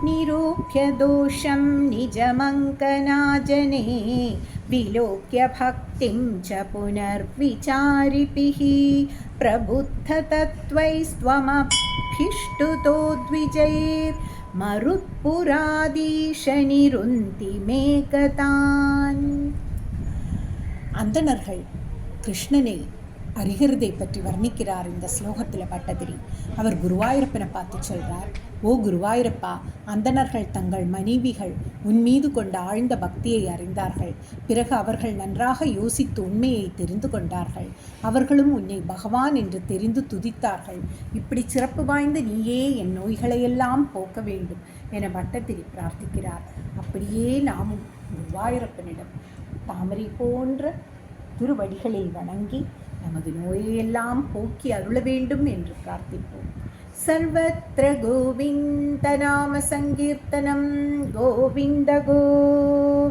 निरूप्य दोषं निजमङ्कनाजने विलोक्य भक्तिं च पुनर्विचारिभिः प्रबुद्धतत्त्वैस्त्वमभीष्टुतो द्विजैर्मरुत्पुराधीशनिरुन्ति मे गतान्. அந்தணர்கள் கிருஷ்ணனை அறிகிறதை பற்றி வர்ணிக்கிறார் இந்த ஸ்லோகத்தில் பட்டதிரி. அவர் குருவாயூரப்பனை பார்த்து சொல்கிறார், ஓ குருவாயூரப்பா, அந்தணர்கள் தங்கள் மனைவிகள் உன் மீது கொண்ட ஆழ்ந்த பக்தியை அறிந்தார்கள். பிறகு அவர்கள் நன்றாக யோசித்து உண்மையை தெரிந்து கொண்டார்கள். அவர்களும் உன்னை பகவான் என்று தெரிந்து துதித்தார்கள். இப்படி சிறப்பு வாய்ந்த நீயே என் நோய்களையெல்லாம் போக்க வேண்டும் என பட்டதிரி பிரார்த்திக்கிறார். அப்படியே நாமும் குருவாயூரப்பனிடம் தாமரை போன்ற திருவடிகளில் வணங்கி நமது நோயையெல்லாம் போக்கி அருள வேண்டும் என்று பிரார்த்திப்போம். சர்வத்ர கோவிந்த நாம சங்கீர்த்தனம் கோவிந்த கோவிந்த.